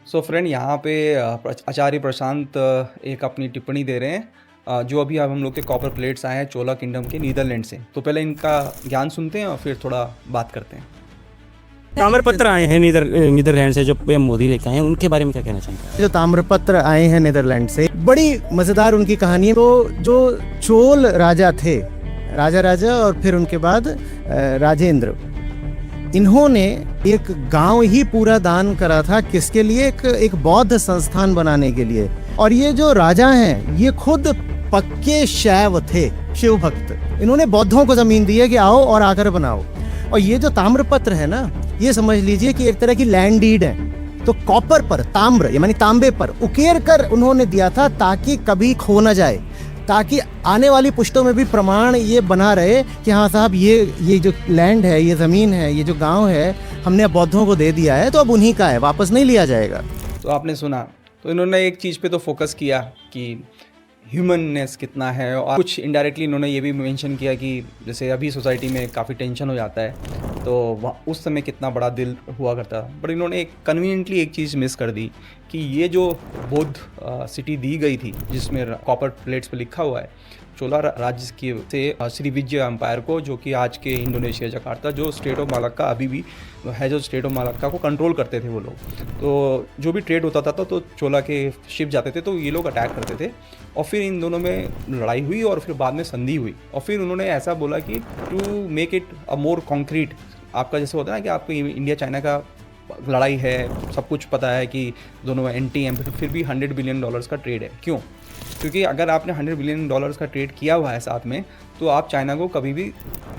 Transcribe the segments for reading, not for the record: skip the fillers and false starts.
So friend यहाँ पे आचार्य प्रशांत एक अपनी टिप्पणी दे रहे हैं जो अभी अब हम लोग के कॉपर प्लेट्स आए हैं चोला किंगडम के नीदरलैंड से। तो पहले इनका ज्ञान सुनते हैं और फिर थोड़ा बात करते हैं। ताम्रपत्र आए हैं नीदरलैंड से जो पीएम मोदी लेकर आए हैं, उनके बारे में क्या कहना चाहते हैं? जो ताम्रपत्र आए हैं नीदरलैंड से, बड़ी मजेदार उनकी कहानी है। तो जो चोल राजा थे, राजा और फिर उनके बाद राजेंद्र, इन्होंने एक गांव ही पूरा दान करा था। किसके लिए? एक बौद्ध संस्थान बनाने के लिए। और ये जो राजा हैं, ये खुद पक्के शैव थे, शिव भक्त। इन्होंने बौद्धों को जमीन दी है कि आओ और आकर बनाओ। और ये जो ताम्रपत्र है ना, ये समझ लीजिए कि एक तरह की लैंड डीड है। तो कॉपर पर, ताम्र यानी तांबे पर उकेर कर उन्होंने दिया था ताकि कभी खो ना जाए, ताकि आने वाली पुश्तों में भी प्रमाण ये बना रहे कि हाँ साहब, ये जो लैंड है, ये ज़मीन है, ये जो गांव है, हमने अब बौद्धों को दे दिया है, तो अब उन्हीं का है, वापस नहीं लिया जाएगा। तो आपने सुना, तो इन्होंने एक चीज़ पे तो फोकस किया कि ह्यूमननेस कितना है, और कुछ इनडायरेक्टली इन्होंने ये भी मेंशन किया कि जैसे अभी सोसाइटी में काफ़ी टेंशन हो जाता है, तो उस समय कितना बड़ा दिल हुआ करता। बट इन्होंने एक कन्वीनियंटली एक चीज़ मिस कर दी कि ये जो बौद्ध सिटी दी गई थी, जिसमें कॉपर प्लेट्स पे लिखा हुआ है चोला राज्य की से श्री विजय एम्पायर को, जो कि आज के इंडोनेशिया जकार्ता, जो स्टेट ऑफ मलाक्का अभी भी है, जो स्टेट ऑफ मलाक्का को कंट्रोल करते थे वो लोग। तो जो भी ट्रेड होता था तो चोला के शिप जाते थे, तो ये लोग अटैक करते थे। और फिर इन दोनों में लड़ाई हुई और फिर बाद में संधि हुई। और फिर उन्होंने ऐसा बोला कि to make it a more concrete, आपका जैसे होता है ना कि आपको इंडिया चाइना का लड़ाई है, सब कुछ पता है कि दोनों एंटी हैं, फिर भी $100 बिलियन का ट्रेड है। क्यों? क्योंकि अगर आपने $100 बिलियन का ट्रेड किया हुआ है साथ में, तो आप चाइना को कभी भी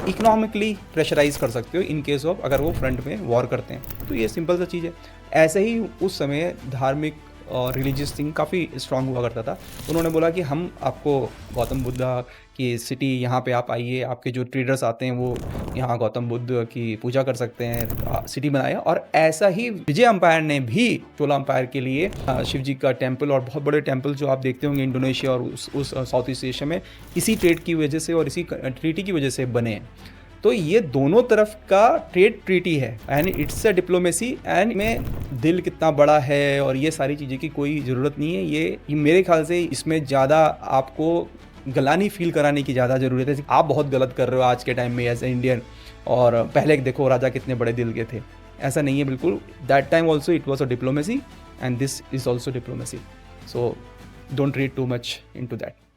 इकोनॉमिकली प्रेशराइज कर सकते हो इन केस ऑफ अगर वो फ्रंट में वॉर करते हैं। तो ये सिंपल सा चीज़ है। ऐसे ही उस समय धार्मिक और रिलीजियस थिंग काफ़ी स्ट्रांग हुआ करता था। उन्होंने बोला कि हम आपको गौतम बुद्धा की सिटी, यहाँ पे आप आइए, आपके जो ट्रेडर्स आते हैं वो यहाँ गौतम बुद्ध की पूजा कर सकते हैं, सिटी बनाया। और ऐसा ही विजय एम्पायर ने भी चोला एम्पायर के लिए शिव जी का टेम्पल और बहुत बड़े टेम्पल जो आप देखते होंगे इंडोनेशिया और उस साउथ ईस्ट एशिया में, इसी ट्रेड की वजह से और इसी ट्रीटी की वजह से बने हैं। तो ये दोनों तरफ का ट्रेड ट्रीटी है and it's a diplomacy. And में दिल कितना बड़ा है और ये सारी चीज़ें की कोई ज़रूरत नहीं है। ये मेरे ख्याल से इसमें ज़्यादा आपको गलानी फील कराने की ज़्यादा ज़रूरत है। आप बहुत गलत कर रहे हो आज के टाइम में एज ए इंडियन, और पहले देखो राजा कितने बड़े दिल के थे। ऐसा नहीं है बिल्कुल। That time also it was a diplomacy and this is also diplomacy. So don't read too much into that.